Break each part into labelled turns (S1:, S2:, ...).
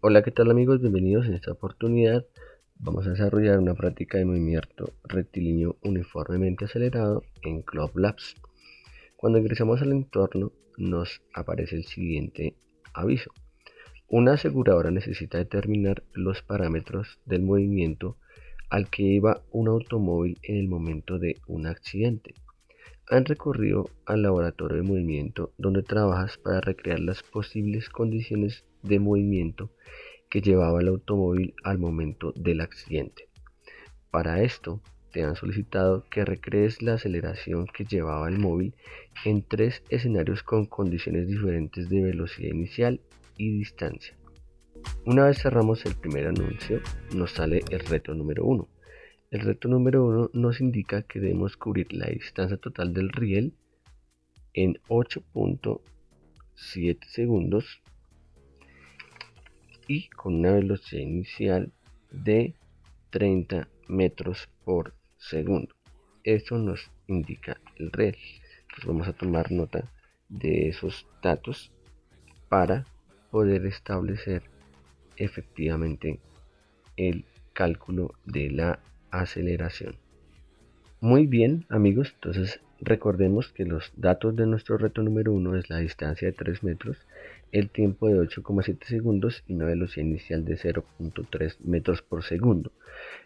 S1: Hola, ¿qué tal amigos? Bienvenidos. En esta oportunidad vamos a desarrollar una práctica de movimiento rectilíneo uniformemente acelerado en Cloud Labs. Cuando ingresamos al entorno nos aparece el siguiente aviso. Una aseguradora necesita determinar los parámetros del movimiento al que iba un automóvil en el momento de un accidente. Han recurrido al laboratorio de movimiento donde trabajas para recrear las posibles condiciones de movimiento que llevaba el automóvil al momento del accidente. Para esto, te han solicitado que recrees la aceleración que llevaba el móvil en tres escenarios con condiciones diferentes de velocidad inicial y distancia. Una vez cerramos el primer anuncio, nos sale el reto número 1. El reto número 1 nos indica que debemos cubrir la distancia total del riel en 8.7 segundos y con una velocidad inicial de 30 metros por segundo. Esto nos indica el riel. Entonces vamos a tomar nota de esos datos para poder establecer efectivamente el cálculo de la aceleración. Muy bien amigos, entonces recordemos que los datos de nuestro reto número 1 es la distancia de 3 metros, el tiempo de 8,7 segundos y una velocidad inicial de 0.3 metros por segundo.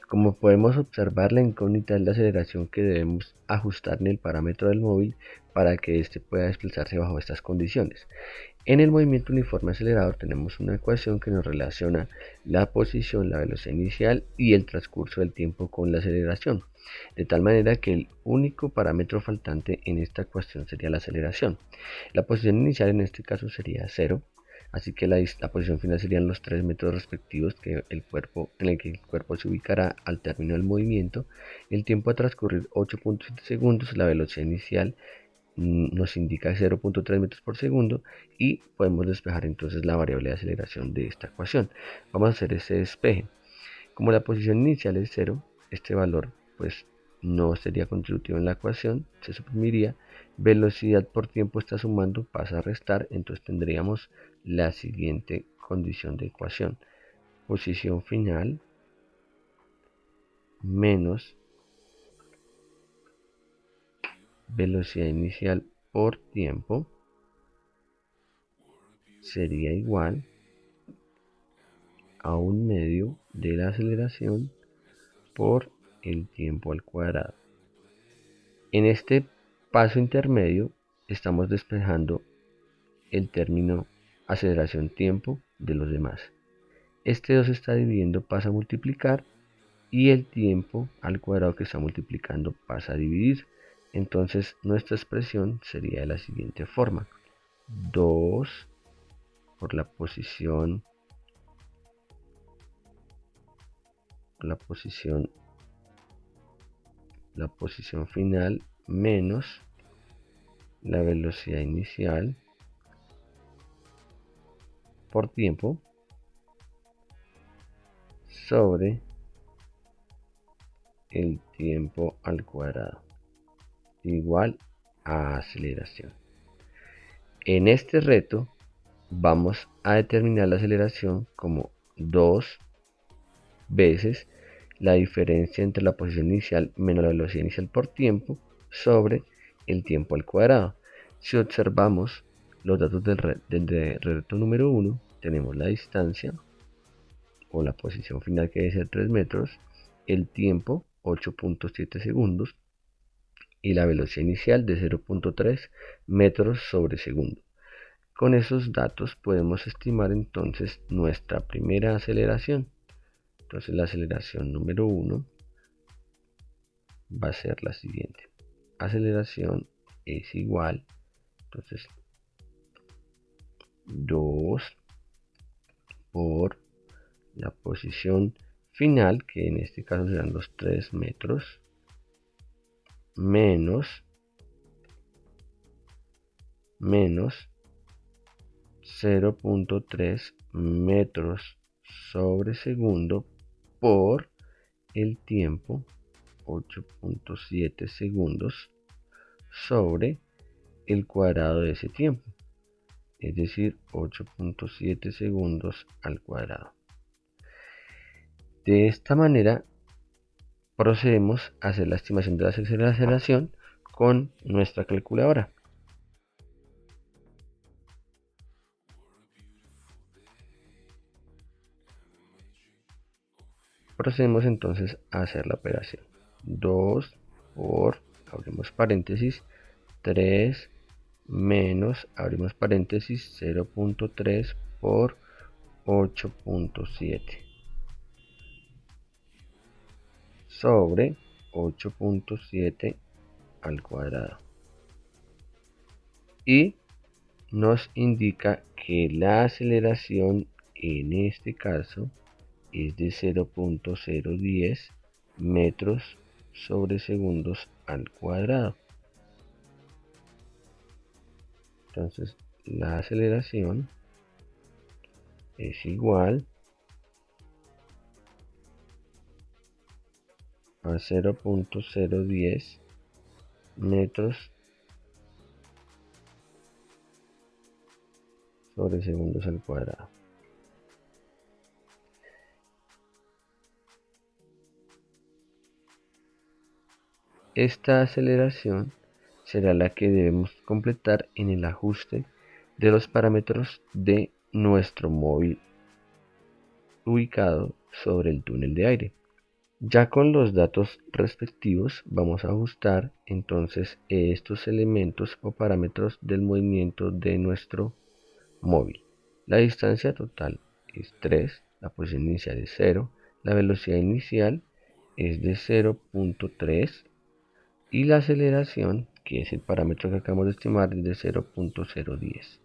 S1: Como podemos observar, la incógnita es la aceleración que debemos ajustar en el parámetro del móvil para que éste pueda desplazarse bajo estas condiciones. En el movimiento uniforme acelerado tenemos una ecuación que nos relaciona la posición, la velocidad inicial y el transcurso del tiempo con la aceleración, de tal manera que el único parámetro faltante en esta ecuación sería la aceleración. La posición inicial en este caso sería 0, así que la posición final serían los 3 metros respectivos en el que el cuerpo se ubicará al término del movimiento. El tiempo a transcurrir 8.7 segundos, la velocidad inicial nos indica 0.3 metros por segundo y podemos despejar entonces la variable de aceleración de esta ecuación. Vamos a hacer ese despeje. Como la posición inicial es 0, este valor pues no sería contributivo en la ecuación, se suprimiría. Velocidad por tiempo está sumando, pasa a restar, entonces tendríamos la siguiente condición de ecuación. Posición final menos velocidad inicial por tiempo sería igual a un medio de la aceleración por el tiempo al cuadrado. En este paso intermedio estamos despejando el término aceleración-tiempo de los demás. Este 2 está dividiendo, pasa a multiplicar, y el tiempo al cuadrado que está multiplicando pasa a dividir. Entonces nuestra expresión sería de la siguiente forma: 2 por la posición final menos la velocidad inicial por tiempo sobre el tiempo al cuadrado igual a aceleración. En este reto vamos a determinar la aceleración como 2 veces la diferencia entre la posición inicial menos la velocidad inicial por tiempo sobre el tiempo al cuadrado. Si observamos los datos del reto número 1, tenemos la distancia o la posición final, que debe ser 3 metros, el tiempo 8.7 segundos y la velocidad inicial de 0.3 metros sobre segundo. Con esos datos podemos estimar entonces nuestra primera aceleración. Entonces la aceleración número 1 va a ser la siguiente. Aceleración es igual, entonces 2 por la posición final, que en este caso serán los 3 metros, menos 0.3 metros sobre segundo por el tiempo 8.7 segundos sobre el cuadrado de ese tiempo. es decir, 8.7 segundos al cuadrado. De esta manera procedemos a hacer la estimación de la aceleración con nuestra calculadora. Procedemos entonces a hacer la operación. 2 por, abrimos paréntesis, 3 menos, abrimos paréntesis, 0.3 por 8.7 sobre 8.7 al cuadrado. Y nos indica que la aceleración en este caso es de 0.010 metros sobre segundos al cuadrado. Entonces la aceleración es igual a 0.010 metros sobre segundos al cuadrado. Esta aceleración será la que debemos completar en el ajuste de los parámetros de nuestro móvil ubicado sobre el túnel de aire. Ya con los datos respectivos vamos a ajustar entonces estos elementos o parámetros del movimiento de nuestro móvil. La distancia total es 3, la posición inicial es 0, la velocidad inicial es de 0.3 y la aceleración, que es el parámetro que acabamos de estimar, es de 0.010.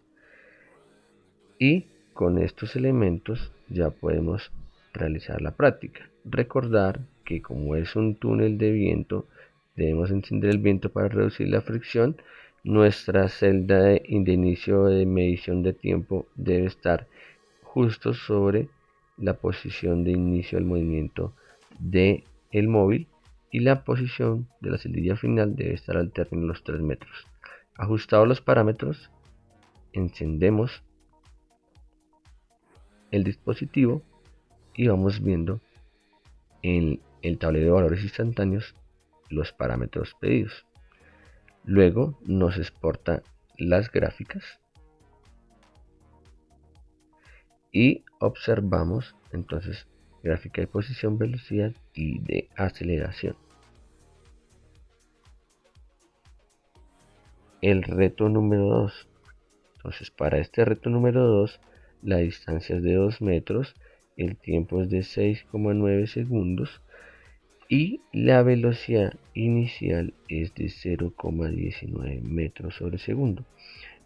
S1: Y con estos elementos ya podemos realizar la práctica. Recordar que como es un túnel de viento, debemos encender el viento para reducir la fricción. Nuestra celda de inicio de medición de tiempo debe estar justo sobre la posición de inicio del movimiento del móvil y la posición de la celdilla final debe estar al término de los 3 metros. Ajustados los parámetros, encendemos el dispositivo y vamos viendo en el tablero de valores instantáneos los parámetros pedidos. Luego nos exporta las gráficas y observamos entonces gráfica de posición, velocidad y de aceleración. El reto número 2. Entonces para este reto número 2 la distancia es de 2 metros, el tiempo es de 6,9 segundos y la velocidad inicial es de 0,19 metros sobre segundo.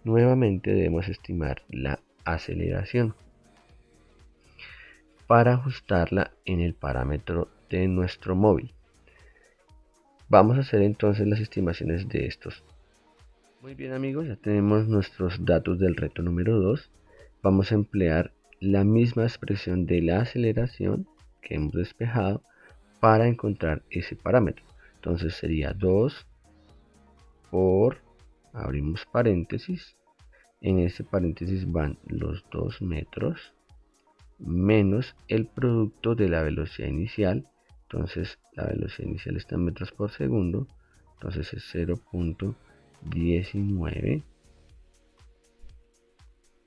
S1: Nuevamente debemos estimar la aceleración para ajustarla en el parámetro de nuestro móvil. Vamos a hacer entonces las estimaciones de estos. Muy bien amigos, ya tenemos nuestros datos del reto número 2. Vamos a emplear la misma expresión de la aceleración que hemos despejado para encontrar ese parámetro. Entonces sería 2 por, abrimos paréntesis, en este paréntesis van los 2 metros menos el producto de la velocidad inicial. Entonces la velocidad inicial está en metros por segundo, entonces es 0.19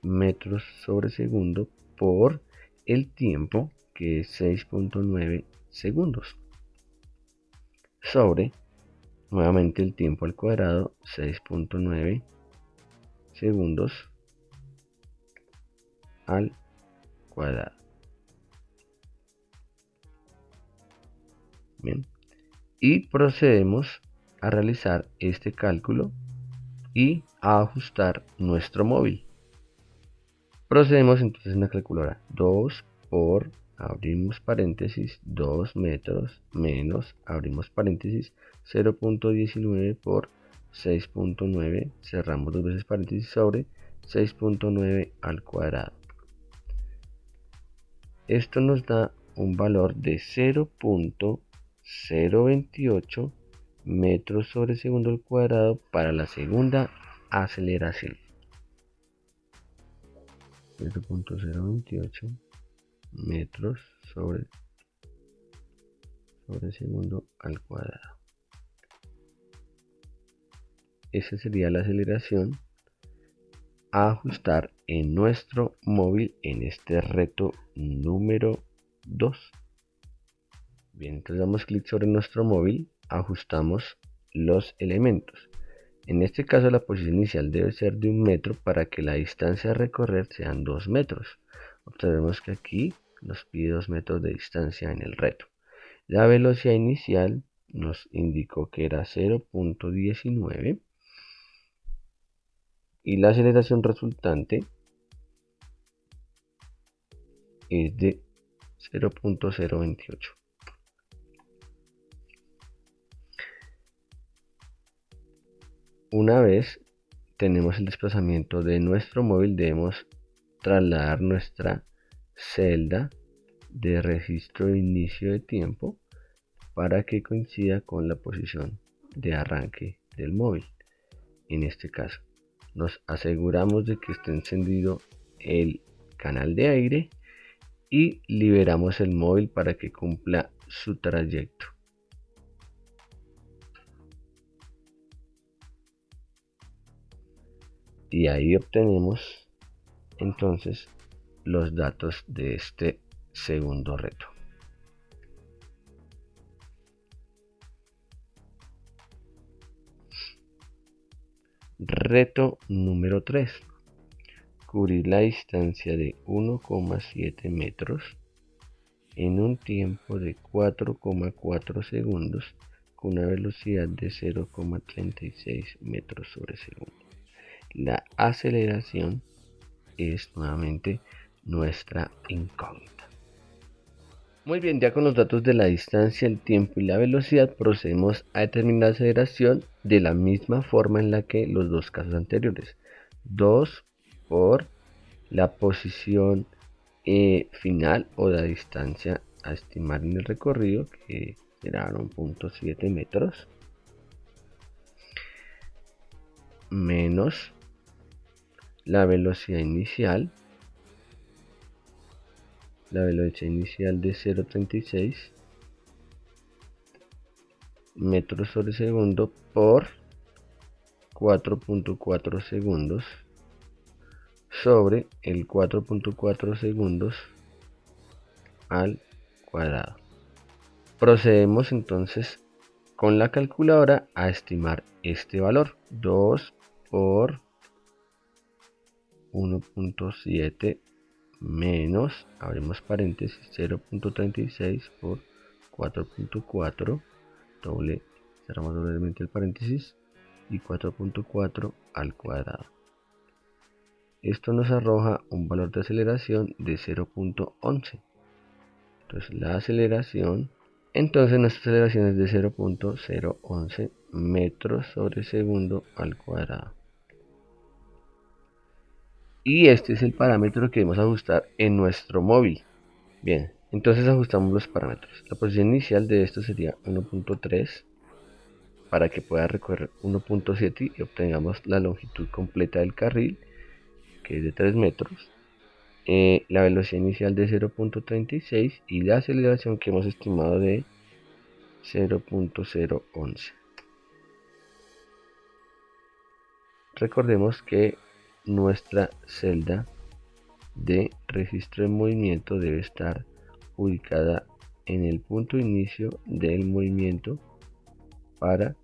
S1: metros sobre segundo por el tiempo, que es 6.9 segundos, sobre nuevamente el tiempo al cuadrado, 6.9 segundos al cuadrado. Bien, y procedemos a realizar este cálculo y a ajustar nuestro móvil. Procedemos entonces en la calculadora. 2 por, abrimos paréntesis, 2 metros menos, abrimos paréntesis, 0.19 por 6.9, cerramos dos veces paréntesis, sobre 6.9 al cuadrado. Esto nos da un valor de 0.028 metros sobre segundo al cuadrado para la segunda aceleración. 0.028 metros sobre segundo al cuadrado. Esa sería la aceleración a ajustar en nuestro móvil en este reto número 2. Bien, entonces damos clic sobre nuestro móvil, ajustamos los elementos. En este caso la posición inicial debe ser de 1 metro para que la distancia a recorrer sean 2 metros. Observemos que aquí nos pide 2 metros de distancia en el reto. La velocidad inicial nos indicó que era 0.19 y la aceleración resultante es de 0.028. Una vez tenemos el desplazamiento de nuestro móvil, debemos trasladar nuestra celda de registro de inicio de tiempo para que coincida con la posición de arranque del móvil. En este caso, nos aseguramos de que esté encendido el canal de aire y liberamos el móvil para que cumpla su trayecto. Y ahí obtenemos entonces los datos de este segundo reto. Reto número 3. Cubrir la distancia de 1,7 metros en un tiempo de 4,4 segundos con una velocidad de 0,36 metros sobre segundo. La aceleración es nuevamente nuestra incógnita. Muy bien, ya con los datos de la distancia, el tiempo y la velocidad, procedemos a determinar la aceleración de la misma forma en la que los dos casos anteriores. 2 por la posición final o la distancia a estimar en el recorrido, que será 1.7 metros, menos la velocidad inicial de 0.36 metros sobre segundo por 4.4 segundos sobre el 4.4 segundos al cuadrado. Procedemos entonces con la calculadora a estimar este valor. 2 por 1.7 menos, abrimos paréntesis, 0.36 por 4.4, cerramos doblemente el paréntesis, y 4.4 al cuadrado. Esto nos arroja un valor de aceleración de 0.11. Entonces la aceleración, nuestra aceleración es de 0.011 metros sobre segundo al cuadrado. Y este es el parámetro que debemos ajustar en nuestro móvil. Bien, entonces ajustamos los parámetros. La posición inicial de esto sería 1.3 para que pueda recorrer 1.7 y obtengamos la longitud completa del carril, que es de 3 metros. La velocidad inicial de 0.36 y la aceleración que hemos estimado de 0.011. Recordemos que nuestra celda de registro de movimiento debe estar ubicada en el punto de inicio del movimiento para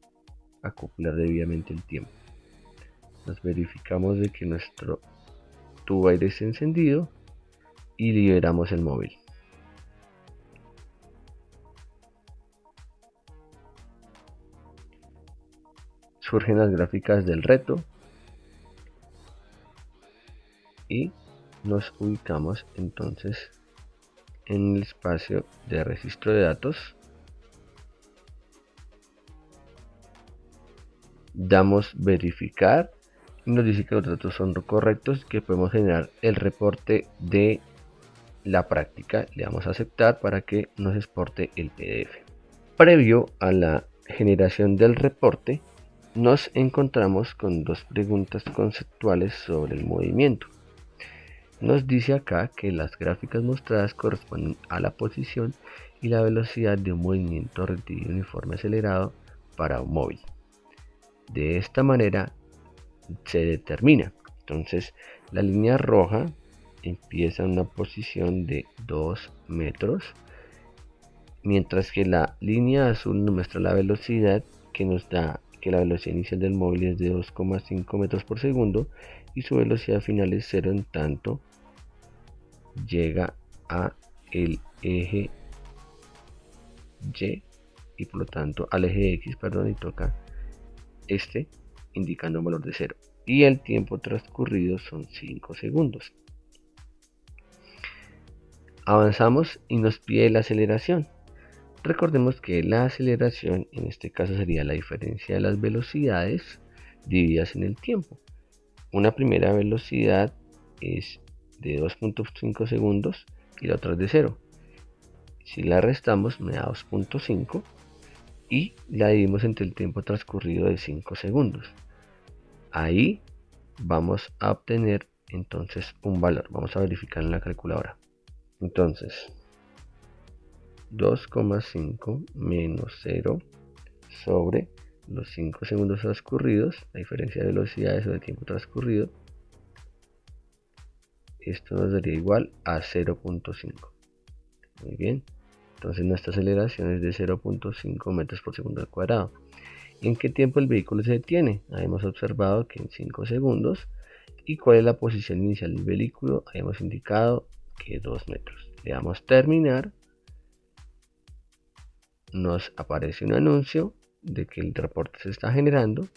S1: acoplar debidamente el tiempo. Nos verificamos de que nuestro tubo aire esté encendido y liberamos el móvil. Surgen las gráficas del reto y nos ubicamos entonces en el espacio de registro de datos. Damos verificar y nos dice que los datos son correctos, que podemos generar el reporte de la práctica. Le damos a aceptar para que nos exporte el PDF. Previo a la generación del reporte, nos encontramos con dos preguntas conceptuales sobre el movimiento. Nos dice acá que las gráficas mostradas corresponden a la posición y la velocidad de un movimiento rectilíneo uniforme acelerado para un móvil. De esta manera se determina. Entonces, la línea roja empieza en una posición de 2 metros, mientras que la línea azul nos muestra la velocidad, que nos da que la velocidad inicial del móvil es de 2,5 metros por segundo y su velocidad final es 0 en tanto llega a el eje Y y por lo tanto al eje X, perdón, y toca indicando un valor de 0. Y el tiempo transcurrido son 5 segundos. Avanzamos y nos pide la aceleración. Recordemos que la aceleración en este caso sería la diferencia de las velocidades divididas en el tiempo. Una primera velocidad es de 2.5 segundos y la otra es de 0. Si la restamos me da 2.5 y la dividimos entre el tiempo transcurrido de 5 segundos. Ahí vamos a obtener entonces un valor. Vamos a verificar en la calculadora. Entonces 2,5 menos 0 sobre los 5 segundos transcurridos, la diferencia de velocidades sobre el tiempo transcurrido, esto nos daría igual a 0.5. Muy bien, entonces nuestra aceleración es de 0.5 metros por segundo al cuadrado. ¿En qué tiempo el vehículo se detiene? Hemos observado que en 5 segundos. ¿Y cuál es la posición inicial del vehículo? Hemos indicado que 2 metros. Le damos terminar. Nos aparece un anuncio de que el reporte se está generando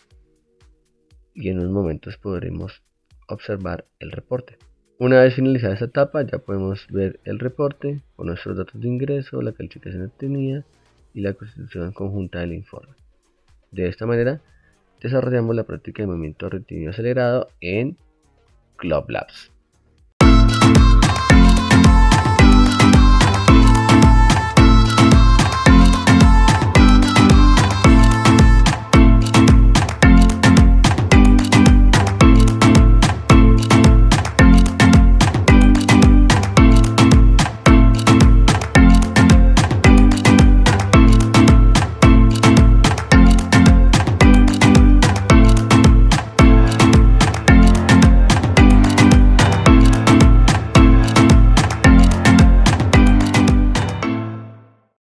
S1: y en unos momentos podremos observar el reporte. Una vez finalizada esta etapa ya podemos ver el reporte con nuestros datos de ingreso, la calificación obtenida y la constitución conjunta del informe. De esta manera desarrollamos la práctica de movimiento rectilíneo acelerado en Club Labs.